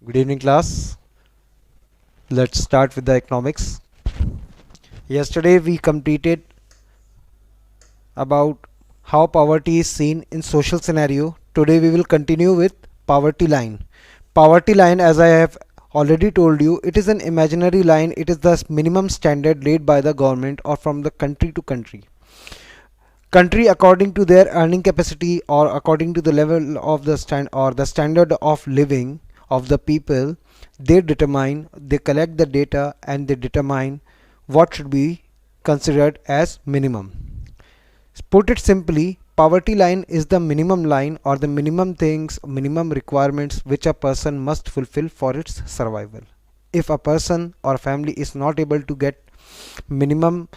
Good evening, class. Let's start with the economics. Yesterday we completed about how poverty is seen in social scenario. Today we will continue with poverty line. Poverty line, as I have already told you, it is an imaginary line. It is the minimum standard laid by the government or from the country to country. Country according to their earning capacity or according to the level of the standard of living of the people, they collect the data and they determine what should be considered as minimum. Put it simply, poverty line is the minimum line or the minimum requirements which a person must fulfill for its survival. If a person or family is not able to get minimum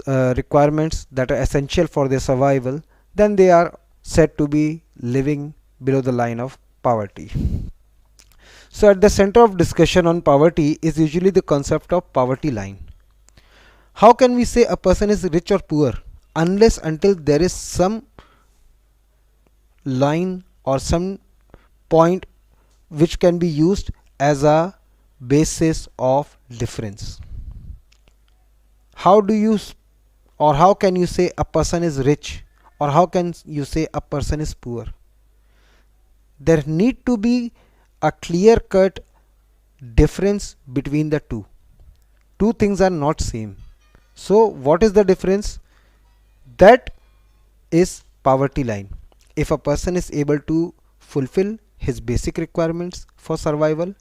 requirements that are essential for their survival, then they are said to be living below the line of poverty. So at the center of discussion on poverty is usually the concept of poverty line. How can we say a person is rich or poor unless until there is some line or some point which can be used as a basis of difference? How do you or how can you say a person is rich or how can you say a person is poor? There need to be a clear cut difference between the two things are not same. So what is the difference? That is poverty line. If a person is able to fulfill his basic requirements for survival,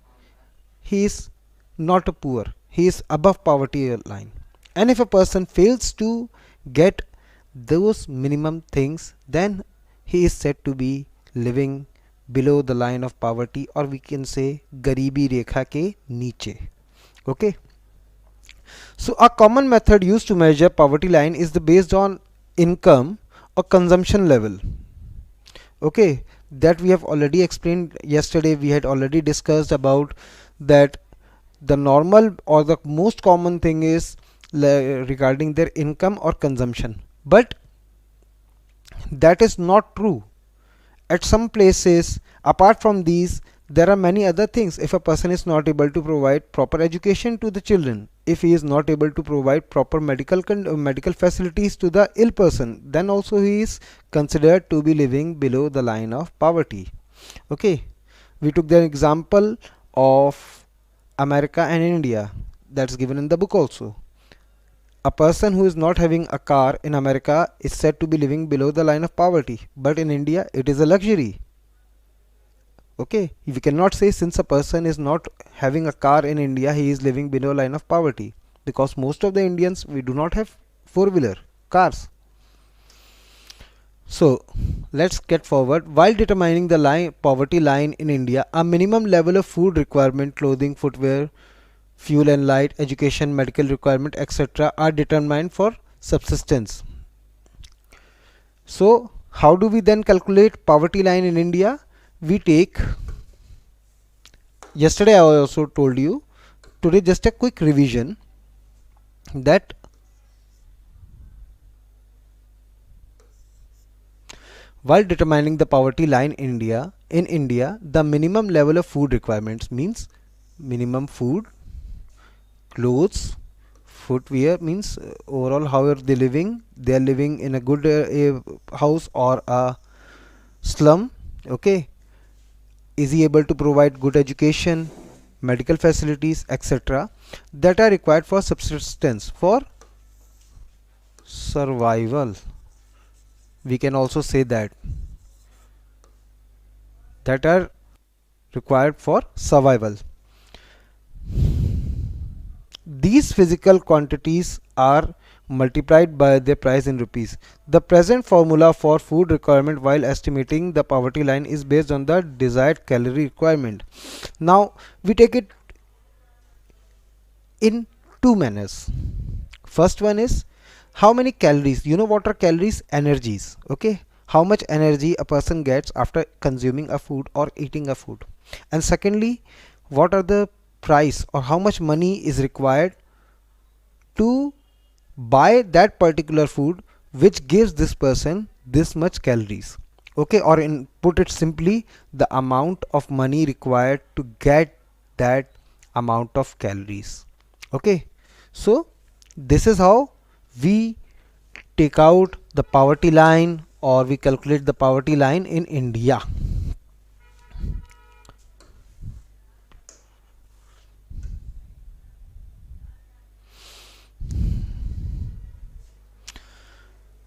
he is not a poor, he is above poverty line. And if a person fails to get those minimum things, then he is said to be living below the line of poverty, or we can say garibi rekha ke niche. Okay, so a common method used to measure poverty line is based on income or consumption level. Okay, that we have already explained yesterday. We had already discussed about that the normal or the most common thing is regarding their income or consumption, but that is not true. At some places apart from these, there are many other things. If a person is not able to provide proper education to the children, if he is not able to provide proper medical facilities to the ill person, then also he is considered to be living below the line of poverty. Okay, we took the example of America and India, that's given in the book also. A person who is not having a car in America is said to be living below the line of poverty, but in India it is a luxury. Okay, we cannot say since a person is not having a car in India, he is living below line of poverty, because most of the Indians, we do not have four-wheeler cars. So let's get forward. While determining the poverty line in India, a minimum level of food requirement, clothing, footwear, fuel and light, education, medical requirement, etc. are determined for subsistence. So how do we then calculate poverty line in India? We take, yesterday I also told you, today just a quick revision, that while determining the poverty line in India, the minimum level of food requirements means minimum food, clothes, footwear, means overall how are they living. They are living in a good house or a slum. Okay, is he able to provide good education, medical facilities, etc. that are required for subsistence, for survival. We can also say that are required for survival. These physical quantities are multiplied by their price in rupees. The present formula for food requirement while estimating the poverty line is based on the desired calorie requirement. Now we take it in two manners. First one is how many calories, you know what are calories? Energies. Okay, how much energy a person gets after consuming a food or eating a food. And secondly, what are the price or how much money is required to buy that particular food which gives this person this much calories. Okay, or in put it simply, the amount of money required to get that amount of calories. Okay, so this is how we take out the poverty line, or we calculate the poverty line in India.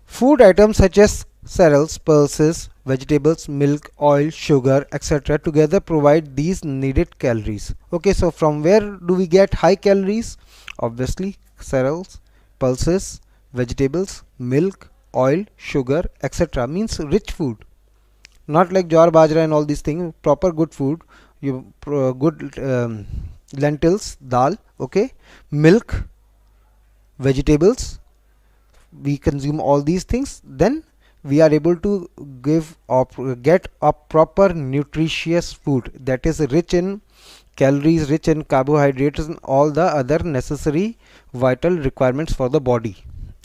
Food items such as cereals, pulses, vegetables, milk, oil, sugar, etc. together provide these needed calories. Okay, so from where do we get high calories? Obviously, cereals, pulses, vegetables, milk, oil, sugar, etc. means rich food. Not like jawar, bajra and all these things. Proper good food. Good lentils, dal. Okay, milk, vegetables, we consume all these things, then we are able to give or get a proper nutritious food that is rich in calories, rich in carbohydrates and all the other necessary vital requirements for the body.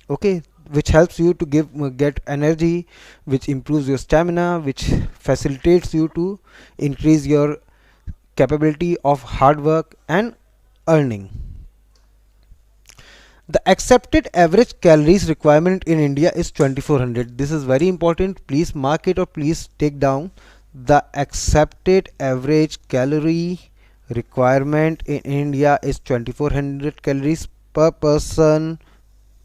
Okay, which helps you to get energy, which improves your stamina, which facilitates you to increase your capability of hard work and earning. The accepted average calories requirement in India is 2400. This is very important. Please mark it or please take down. The accepted average calorie requirement in India is 2400 calories per person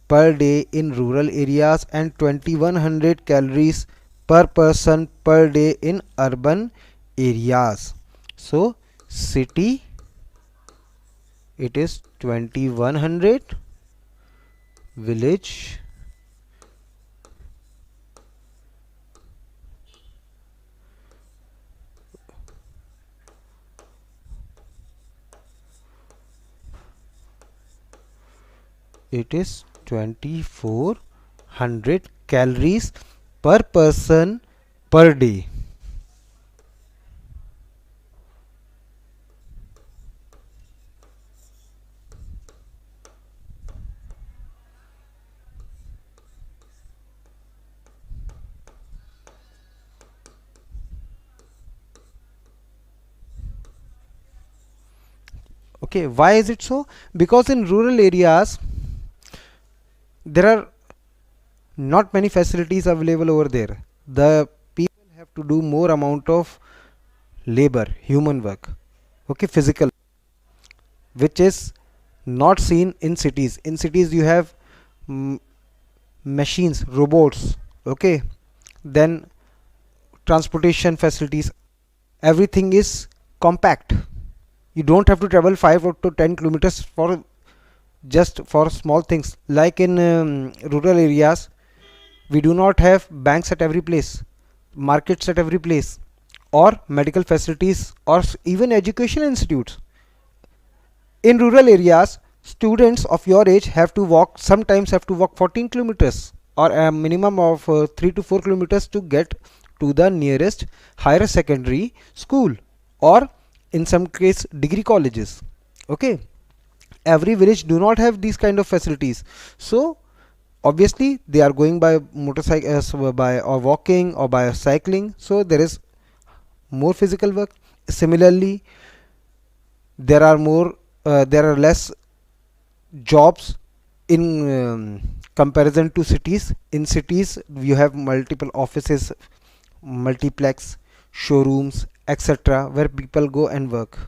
per day in rural areas and 2100 calories per person per day in urban areas. So city it is 2100, village it is 2400 calories per person per day. Okay, why is it so? Because in rural areas there are not many facilities available over there. The people have to do more amount of labor, human work, okay, physical, which is not seen in cities. In cities you have mm, machines, robots, okay, then transportation facilities, everything is compact. You don't have to travel 5 or to 10 kilometers for just for small things. Like in rural areas we do not have banks at every place, markets at every place, or medical facilities, or even education institutes. In rural areas students of your age have to walk, sometimes have to walk 14 kilometers or a minimum of 3 to 4 kilometers to get to the nearest higher secondary school, or in some case degree colleges. Okay, every village do not have these kind of facilities, so obviously they are going by motorcycle, by or walking or by cycling, so there is more physical work. Similarly, there are less jobs in comparison to cities. In cities you have multiple offices, multiplex, showrooms, etc., where people go and work.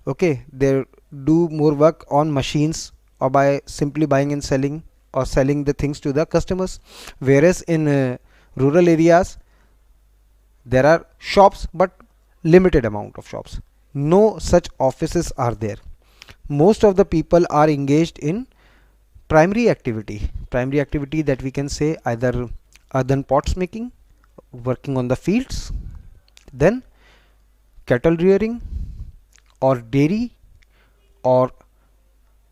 Okay, they do more work on machines or by simply buying and selling or selling the things to the customers, whereas in rural areas there are shops but limited amount of shops, no such offices are there. Most of the people are engaged in primary activity that we can say either earthen pots making, working on the fields, then cattle rearing or dairy or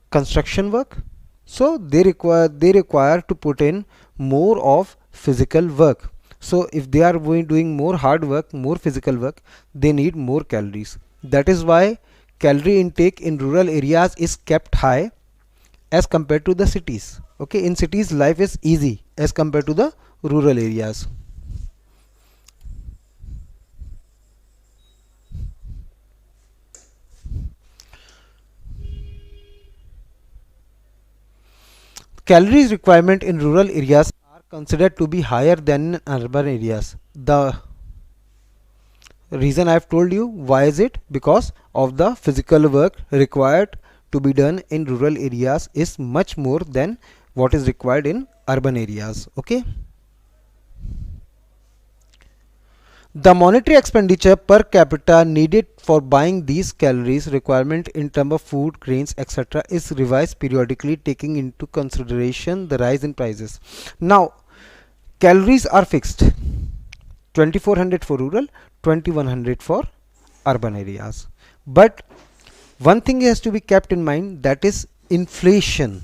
construction work. So they require to put in more of physical work. So if they are doing more hard work, more physical work, they need more calories. That is why calorie intake in rural areas is kept high as compared to the cities. Okay, in cities life is easy as compared to the rural areas. calories requirement in rural areas are considered to be higher than in urban areas. The reason I've told you, why is it? Because of the physical work required to be done in rural areas is much more than what is required in urban areas. Okay. The monetary expenditure per capita needed for buying these calories requirement in terms of food, grains, etc. is revised periodically, taking into consideration the rise in prices. Now, calories are fixed: 2400 for rural, 2100 for urban areas. But one thing has to be kept in mind, that is inflation.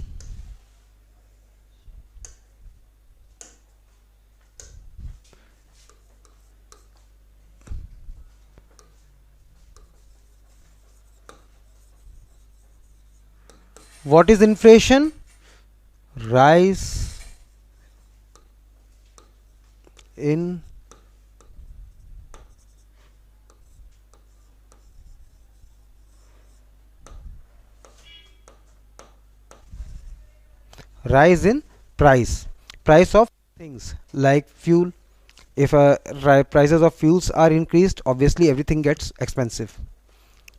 What is inflation? Rise in rise in price of things like fuel. If prices of fuels are increased, obviously everything gets expensive,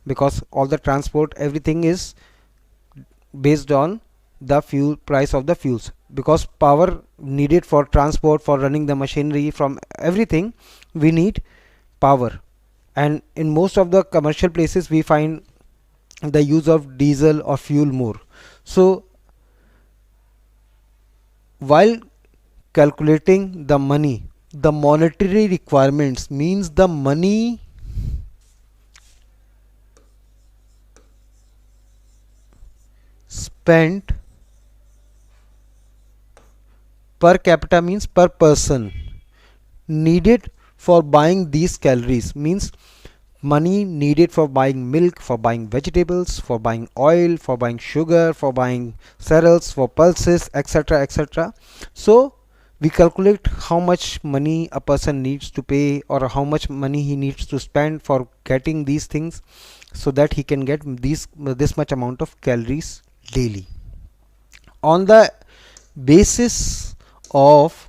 because all the transport, everything is based on the fuel price of the fuels, because power needed for transport, for running the machinery, from everything we need power. And in most of the commercial places we find the use of diesel or fuel more. So while calculating the money, the monetary requirements means the money spent per capita, means per person, needed for buying these calories, means money needed for buying milk, for buying vegetables, for buying oil, for buying sugar, for buying cereals, for pulses, etc., etc. So we calculate how much money a person needs to pay, or how much money he needs to spend for getting these things, so that he can get this much amount of calories daily. On the basis of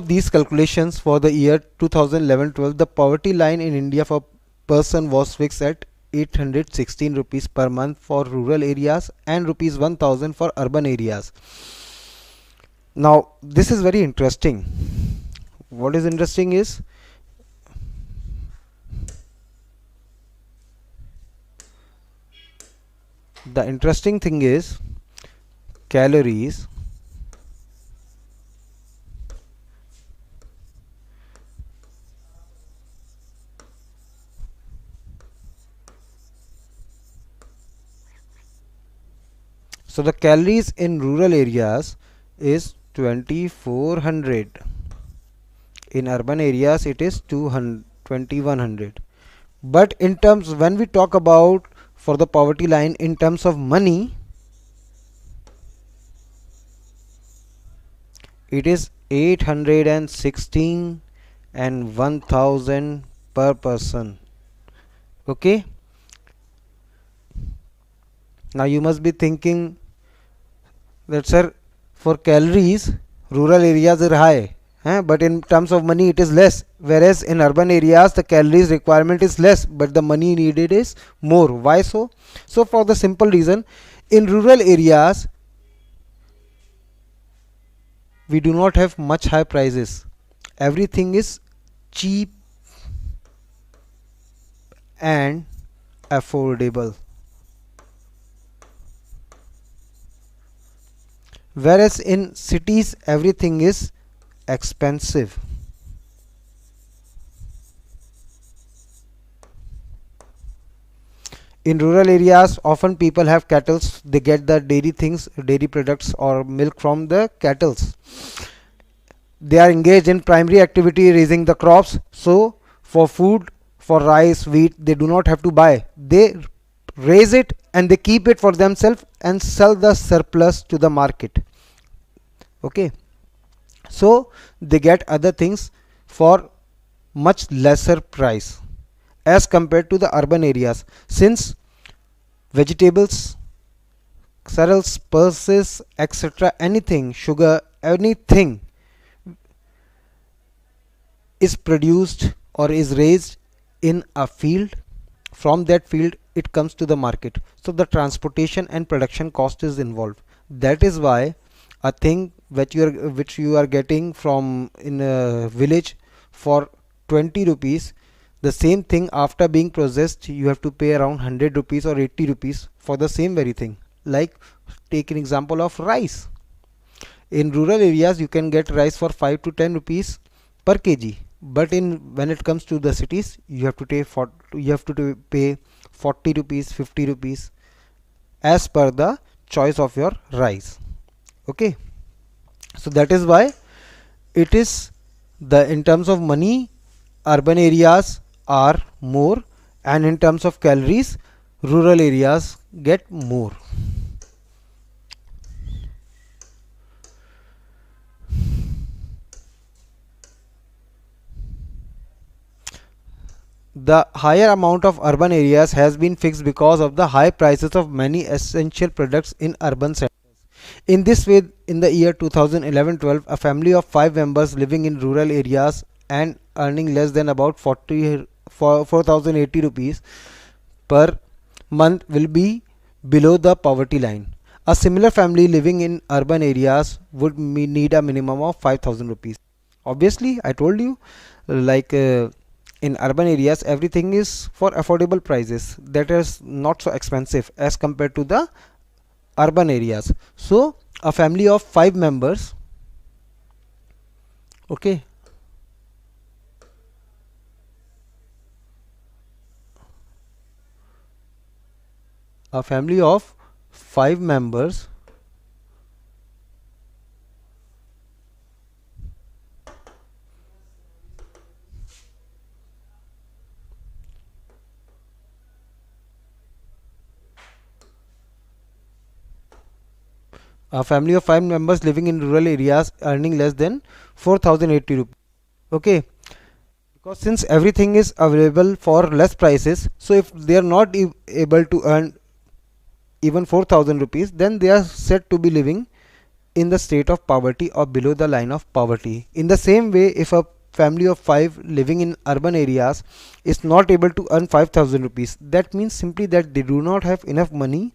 these calculations, for the year 2011-12, the poverty line in India for person was fixed at 816 rupees per month for rural areas and rupees 1000 for urban areas. Now this is very interesting. What is interesting is, the interesting thing is calories so the calories in rural areas is 2400, in urban areas it is 2100. But in terms, when we talk about for the poverty line in terms of money, it is 816 and 1000 per person. Okay. Now you must be thinking that, sir, for calories rural areas are high, but in terms of money it is less, whereas in urban areas the calories requirement is less but the money needed is more. Why so? So for the simple reason, in rural areas we do not have much high prices, everything is cheap and affordable, whereas in cities everything is expensive. In rural areas often people have cattle, they get the dairy things, dairy products or milk from the cattle. They are engaged in primary activity, raising the crops, so for food, for rice, wheat, they do not have to buy, they raise it and they keep it for themselves and sell the surplus to the market. Okay, so they get other things for much lesser price as compared to the urban areas. Since vegetables, cereals, pulses, etc., anything, sugar, anything is produced or is raised in a field. From that field it comes to the market, so the transportation and production cost is involved. That is why a thing which you are getting from in a village for 20 rupees, the same thing after being processed you have to pay around 100 rupees or 80 rupees for the same very thing. Like, take an example of rice. In rural areas you can get rice for 5 to 10 rupees per kg, but in when it comes to the cities you have to pay 40 rupees, 50 rupees as per the choice of your rice. Okay, so that is why it is the in terms of money urban areas are more, and in terms of calories rural areas get more. The higher amount of urban areas has been fixed because of the high prices of many essential products in urban centers. In this way, in the year 2011-12, a family of 5 members living in rural areas and earning less than about 4,080 rupees per month will be below the poverty line. A similar family living in urban areas would need a minimum of 5,000 rupees. Obviously, I told you, like in urban areas everything is for affordable prices, that is not so expensive as compared to the urban areas. So a family of 5 members, okay, a family of 5 members a family of 5 members living in rural areas earning less than 4,080 rupees. Okay, because since everything is available for less prices, so if they are not able to earn even 4,000 rupees, then they are said to be living in the state of poverty or below the line of poverty. In the same way, if a family of 5 living in urban areas is not able to earn 5,000 rupees, that means simply that they do not have enough money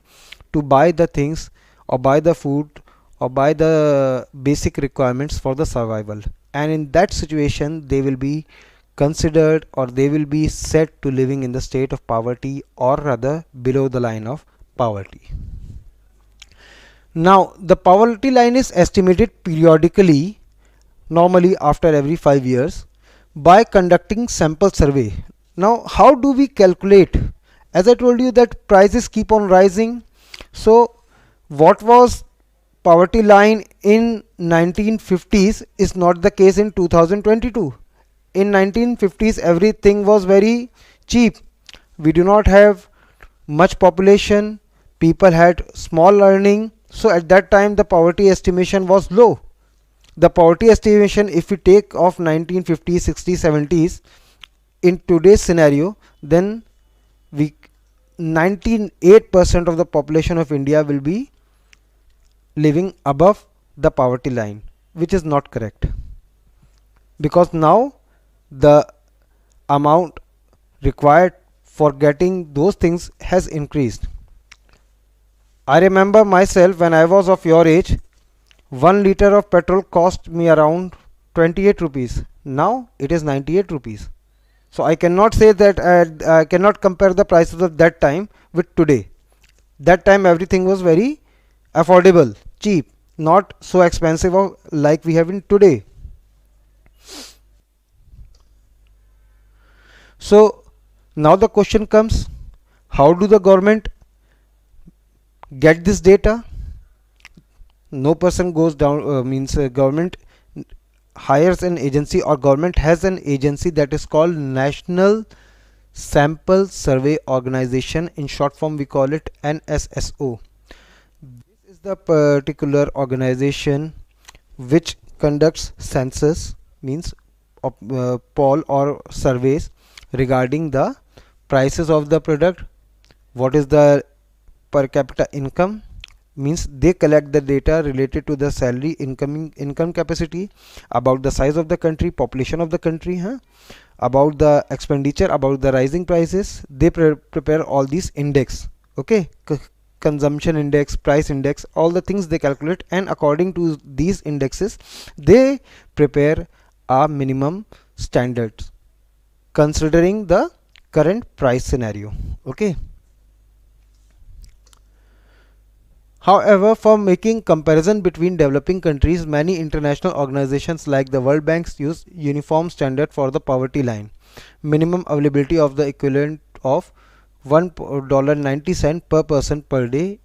to buy the things or buy the food or buy the basic requirements for the survival, and in that situation they will be considered or they will be said to living in the state of poverty, or rather below the line of poverty. Now the poverty line is estimated periodically, normally after every 5 years, by conducting sample survey. Now how do we calculate? As I told you that prices keep on rising, so what was poverty line in 1950s is not the case in 2022. In 1950s everything was very cheap, we do not have much population, people had small earning, so at that time the poverty estimation was low. The poverty estimation, if we take of 1950s, 60s, 70s in today's scenario, then we 98% of the population of India will be living above the poverty line, which is not correct, because now the amount required for getting those things has increased. I remember myself when I was of your age, 1 liter of petrol cost me around 28 rupees. Now it is 98 rupees. So I cannot say that I cannot compare the prices of that time with today. That time everything was very affordable, cheap, not so expensive like we have in today. So now the question comes, how do the government get this data? No person goes down, means government hires an agency, or government has an agency that is called National Sample Survey Organization. In short form we call it NSSO. This is the particular organization which conducts census, means poll or surveys regarding the prices of the product, what is the per capita income, means they collect the data related to the salary, income capacity, about the size of the country, population of the country, about the expenditure, about the rising prices. They prepare all these index, okay, consumption index, price index, all the things they calculate, and according to these indexes they prepare a minimum standards considering the current price scenario, okay. However, for making comparison between developing countries, many international organizations like the World Bank use uniform standard for the poverty line. Minimum availability of the equivalent of $1.90 per person per day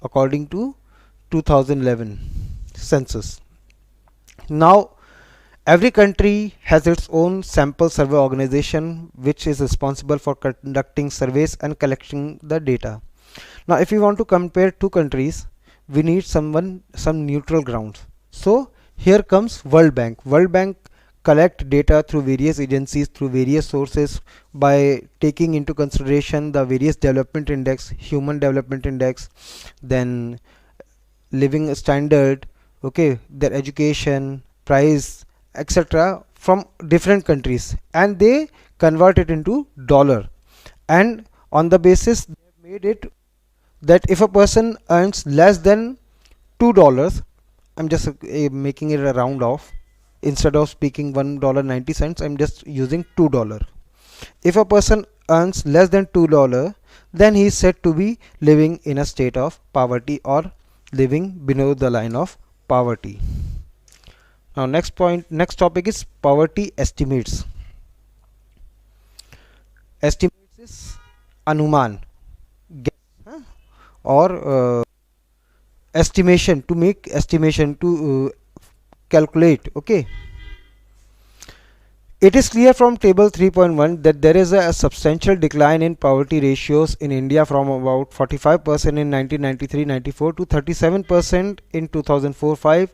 according to 2011 census. Now, every country has its own sample survey organization which is responsible for conducting surveys and collecting the data. Now if we want to compare two countries, we need some neutral grounds. So here comes World Bank. World Bank collect data through various agencies, through various sources, by taking into consideration the various development index, human development index, then living standard, okay, their education, price, etc. from different countries, and they convert it into dollar, and on the basis they made it that if a person earns less than $2, I'm just making it a round off, instead of speaking $1.90, I'm just using $2. If a person earns less than $2, then he is said to be living in a state of poverty or living below the line of poverty. Now next topic is poverty estimates. Estimates is anuman, guess, or estimation, to make estimation, to calculate, okay. It is clear from table 3.1 that there is a substantial decline in poverty ratios in India from about 45% in 1993-94 to 37% in 2004-5.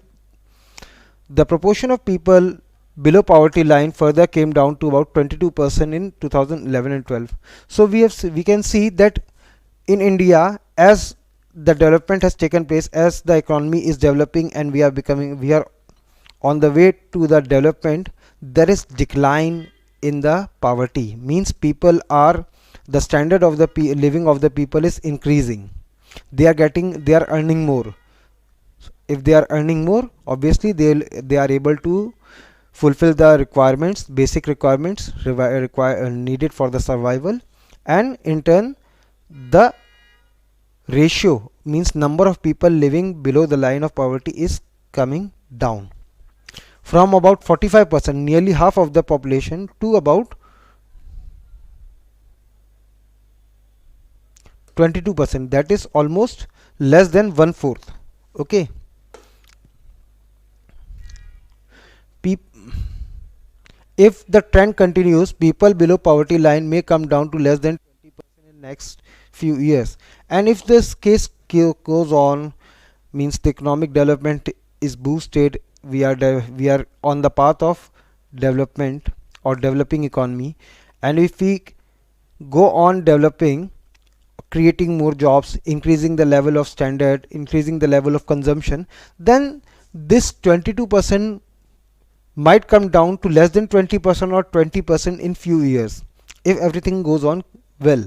The proportion of people below poverty line further came down to about 22% in 2011 and 12. So we can see that in India, as the development has taken place, as the economy is developing and we are on the way to the development, there is decline in the poverty, means people are, the standard of the living of the people is increasing. They are earning more. If they are earning more, obviously they are able to fulfill the requirements, basic requirements needed for the survival, and in turn the ratio, means number of people living below the line of poverty, is coming down from about 45%, nearly half of the population, to about 22%, that is almost less than 1/4, okay. If the trend continues, people below poverty line may come down to less than 20% in next few years, and if this case goes on, means the economic development is boosted, we are on the path of development or developing economy, and if we go on developing, creating more jobs, increasing the level of standard, increasing the level of consumption, then this 22% might come down to less than 20% or 20% in few years, if everything goes on well,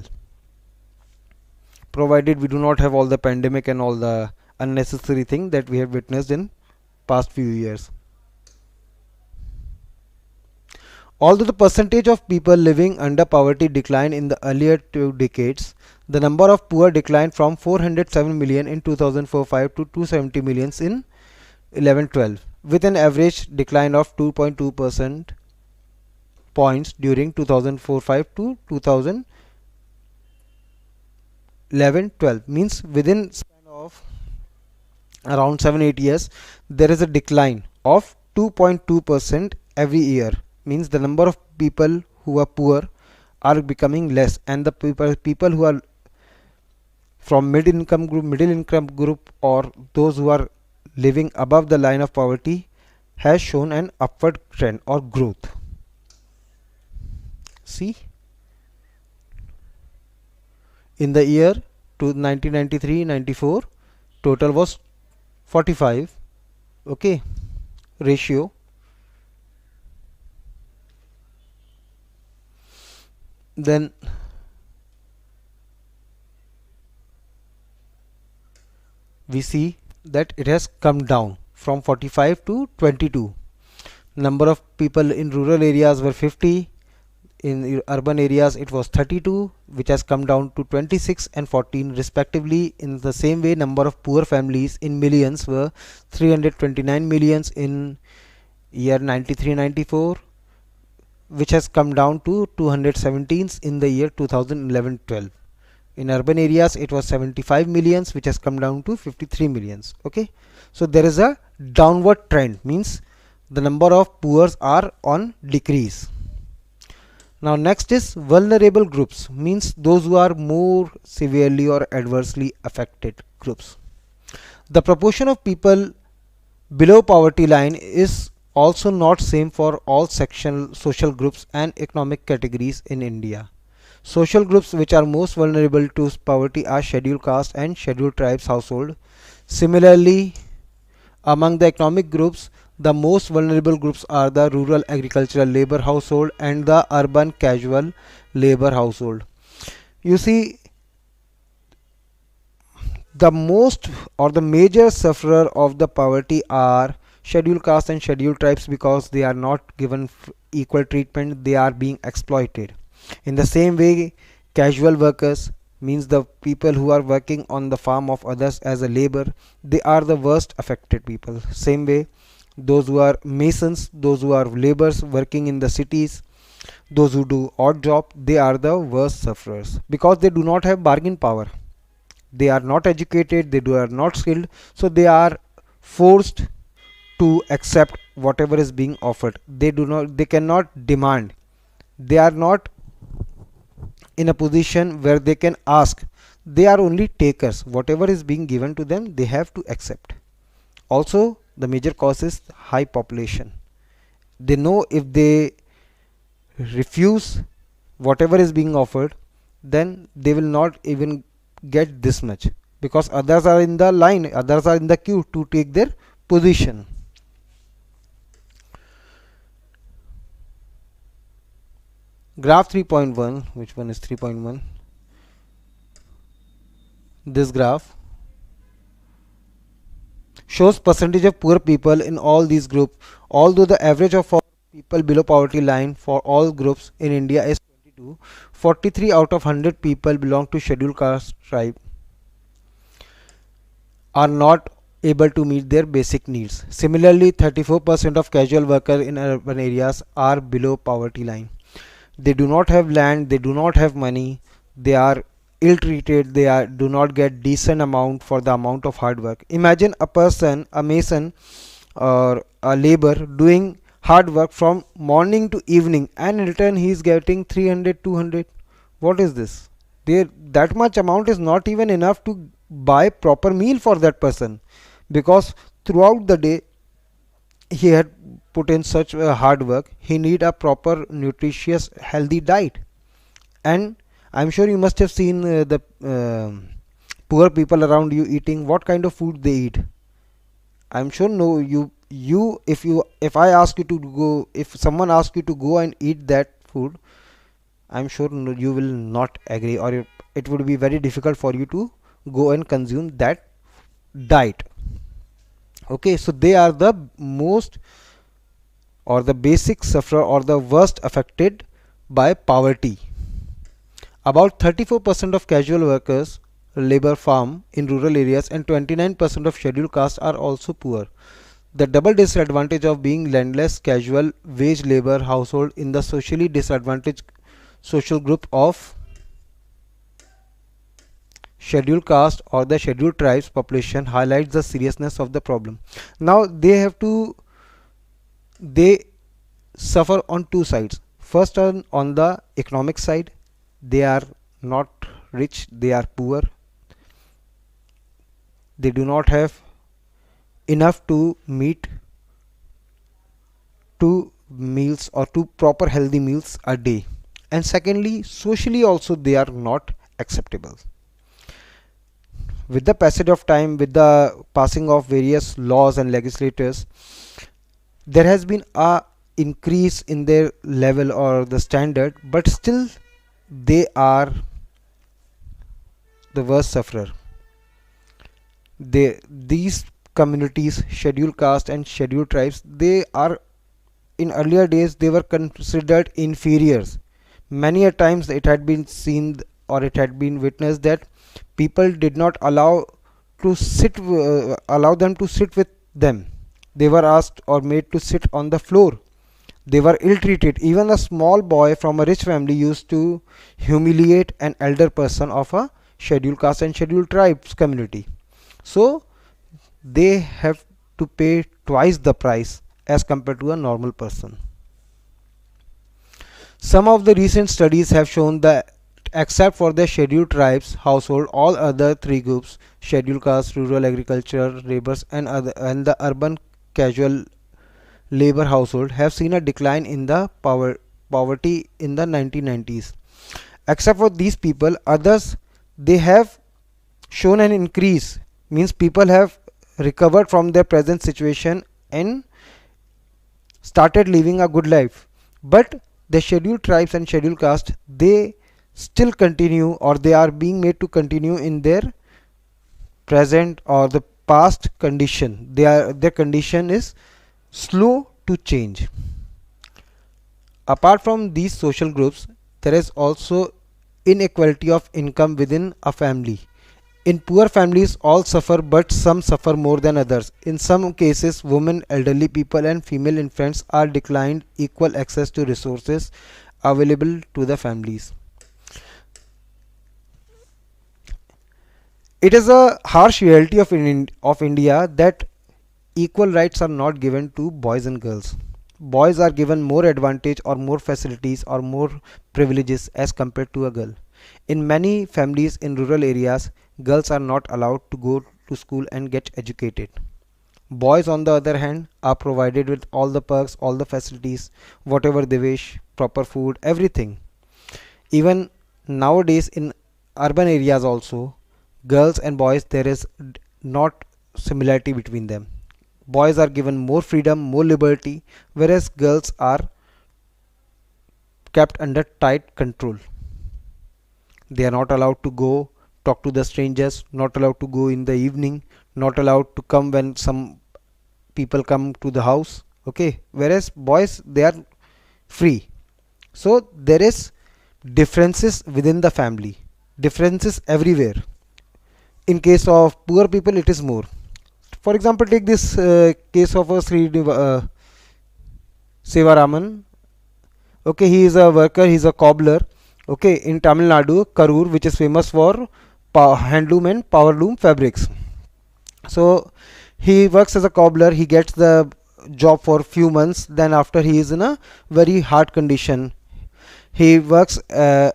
provided we do not have all the pandemic and all the unnecessary thing that we have witnessed in past few years. Although the percentage of people living under poverty declined in the earlier 2 decades, the number of poor declined from 407 million in 2004-5 to 270 millions in 11-12, with an average decline of 2.2% points during 2004-5 to 2011-12, means within span of around 7-8 years there is a decline of 2.2% every year, means the number of people who are poor are becoming less, and the people who are from middle income group or those who are living above the line of poverty has shown an upward trend or growth. See, in the year to 1993-94 total was 45. Okay, ratio. Then we see that it has come down from 45 to 22. Number of people in rural areas were 50. In urban areas it was 32, which has come down to 26 and 14 respectively. In the same way, number of poor families in millions were 329 millions in year 93-94, which has come down to 217 in the year 2011-12. In urban areas it was 75 millions, which has come down to 53 millions. Okay, so there is a downward trend, means the number of poor are on decrease. Now next is vulnerable groups, means those who are more severely or adversely affected groups. The proportion of people below poverty line is also not same for all sectional social groups and economic categories in India. Social groups which are most vulnerable to poverty are scheduled caste and scheduled tribes household. Similarly, among the economic groups, the most vulnerable groups are the rural agricultural labor household and the urban casual labor household. You see, the most or the major sufferer of the poverty are scheduled caste and scheduled tribes, because they are not given equal treatment, they are being exploited. In the same way, casual workers, means the people who are working on the farm of others as a labor, they are the worst affected people. Same way, those who are masons, those who are laborers working in the cities, those who do odd job, they are the worst sufferers, because they do not have bargain power. They are not educated, are not skilled, so they are forced to accept whatever is being offered. They cannot demand. They are not in a position where they can ask. They are only takers. Whatever is being given to them, they have to accept. Also, the major cause is high population. They know if they refuse whatever is being offered, then they will not even get this much, because others are in the line, others are in the queue to take their position. Graph 3.1, which one is 3.1? This graph shows percentage of poor people in all these groups. Although the average of people below poverty line for all groups in India is 22, 43 out of 100 people belong to scheduled caste tribe are not able to meet their basic needs. Similarly, 34% of casual workers in urban areas are below poverty line. They do not have land, they do not have money, they are ill treated, do not get decent amount for the amount of hard work. Imagine a person, a mason or a labor, doing hard work from morning to evening, and in return he is getting 300, 200. What is this? That much amount is not even enough to buy proper meal for that person, because throughout the day he had put in such hard work. He need a proper nutritious healthy diet. And I'm sure you must have seen the poor people around you eating. What kind of food they eat? I'm sure no, if I ask you to go, if someone asks you to go and eat that food, I'm sure no, you will not agree, or it would be very difficult for you to go and consume that diet. Okay, so they are the most or the basic sufferer or the worst affected by poverty. About 34% of casual workers labor farm in rural areas, and 29% of scheduled caste are also poor. The double disadvantage of being landless casual wage labor household in the socially disadvantaged social group of scheduled caste or the scheduled tribes population highlights the seriousness of the problem. Now they suffer on two sides. First, on the economic side, they are not rich, they are poor, they do not have enough to meet 2 meals or 2 proper healthy meals a day. And secondly, socially also they are not acceptable. with the passage of time, with the passing of various laws and legislators, there has been a increase in their level or the standard, but still they are the worst sufferer. These communities, scheduled caste and scheduled tribes, they are, in earlier days they were considered inferiors. Many a times it had been seen or it had been witnessed that people did not allow them to sit with them. They were asked or made to sit on the floor. They were ill treated. Even a small boy from a rich family used to humiliate an elder person of a scheduled caste and scheduled tribes community. So they have to pay twice the price as compared to a normal person. Some of the recent studies have shown that except for the scheduled tribes household, all other three groups, scheduled caste, rural agricultural laborers and the urban casual labor household, have seen a decline in the poverty in the 1990s. Except for these people, others, they have shown an increase, means people have recovered from their present situation and started living a good life. But the scheduled tribes and scheduled caste, they still continue or they are being made to continue in their present or the past condition. Their condition is slow to change. Apart from these social groups, there is also inequality of income within a family. In poor families, all suffer, but some suffer more than others. In some cases, women, elderly people, and female infants are declined equal access to resources available to the families. It is a harsh reality of India that equal rights are not given to boys and girls. Boys are given more advantage or more facilities or more privileges as compared to a girl. In many families in rural areas, girls are not allowed to go to school and get educated. Boys, on the other hand, are provided with all the perks, all the facilities, whatever they wish, proper food, everything. Even nowadays in urban areas also, girls and boys, there is not similarity between them. Boys are given more freedom, more liberty, whereas girls are kept under tight control. They are not allowed to go talk to the strangers, not allowed to go in the evening, not allowed to come when some people come to the house. Okay, whereas boys, they are free. So there is differences within the family, differences everywhere. In case of poor people, it is more. For example, take this case of a Sevaraman. Okay, he is a worker, he is a cobbler. Okay, in Tamil Nadu, Karur, which is famous for handloom and powerloom fabrics. So he works as a cobbler. He gets the job for few months. Then after, he is in a very hard condition. He works as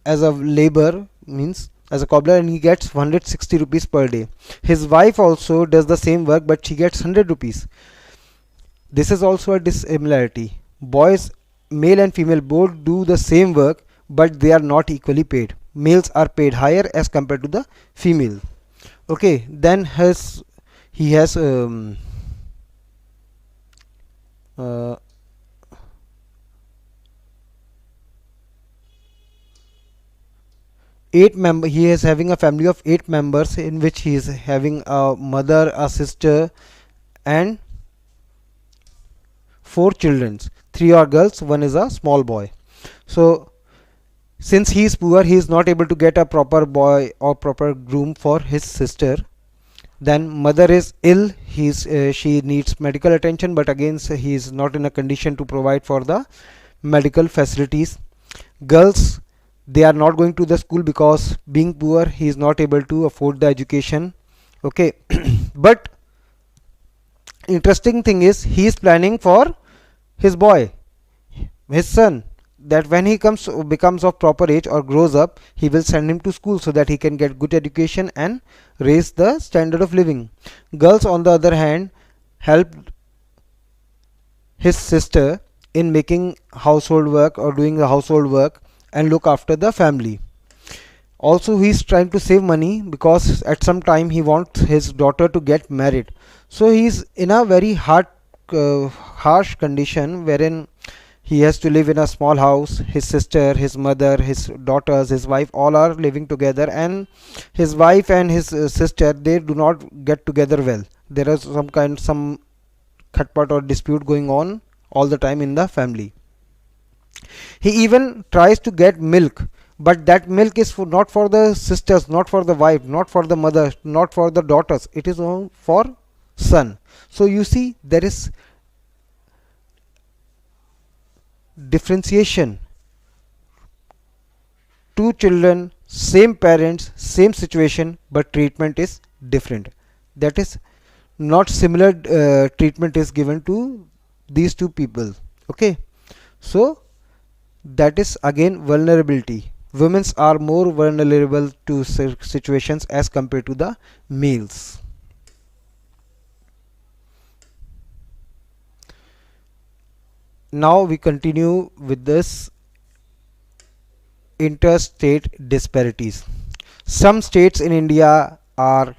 a labor, means as a cobbler, and he gets 160 rupees per day. His wife also does the same work, but she gets 100 rupees. This is also a dissimilarity. Boys, male and female, both do the same work, but they are not equally paid. Males are paid higher as compared to the female. Okay, then he has uh, he is having a family of 8 members, in which he is having a mother, a sister, and 4 children. 3 are girls, 1 is a small boy. So since he is poor, he is not able to get a proper boy or proper groom for his sister. Then mother is ill, she needs medical attention, but again he is not in a condition to provide for the medical facilities. Girls, they are not going to the school because being poor, he is not able to afford the education. Okay, but interesting thing is, he is planning for his boy, his son, that when he becomes of proper age or grows up, he will send him to school so that he can get good education and raise the standard of living. Girls, on the other hand, help his sister in making household work or doing the household work and look after the family. Also he is trying to save money because at some time he wants his daughter to get married. So he is in a very harsh condition wherein he has to live in a small house. His sister, his mother, his daughters, his wife all are living together, and his wife and his sister, they do not get together well. There is some khatpat or dispute going on all the time in the family. He even tries to get milk, but that milk is not for the sisters, not for the wife, not for the mother, not for the daughters. It is all for son. So you see there is differentiation. Two children, same parents, same situation, but treatment is different. That is not similar treatment is given to these two people. Okay, so that is again vulnerability. Women are more vulnerable to situations as compared to the males. Now we continue with this interstate disparities. Some states in India are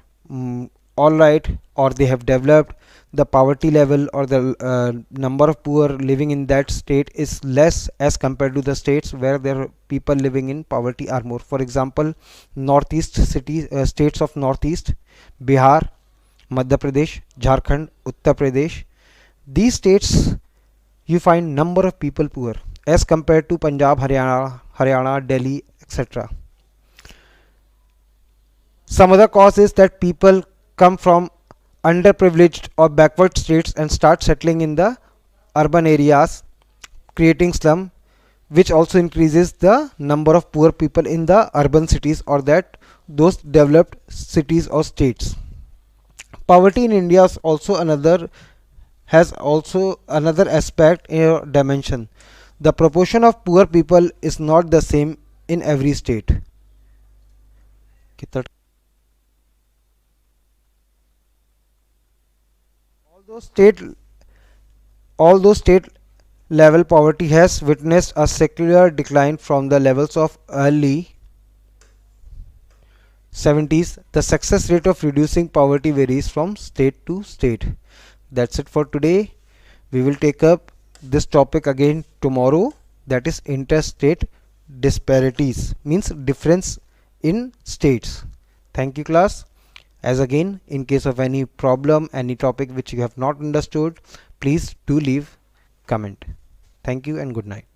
alright, or they have developed. The poverty level or the number of poor living in that state is less as compared to the states where there people living in poverty are more. For example, northeast states of northeast, Bihar, Madhya Pradesh, Jharkhand, Uttar Pradesh, these states you find number of people poor as compared to Punjab, Haryana, Delhi, etc. Some other cause is that people come from underprivileged or backward states and start settling in the urban areas, creating slum, which also increases the number of poor people in the urban cities or that those developed cities or states. Poverty in India is also another aspect or dimension. The proportion of poor people is not the same in every state. Although state although state level poverty has witnessed a secular decline from the levels of early 70s, the success rate of reducing poverty varies from state to state. That's it for today. We will take up this topic again tomorrow, that is interstate disparities, means difference in states. Thank you class. As again, in case of any problem, any topic which you have not understood, please do leave comment. Thank you and good night.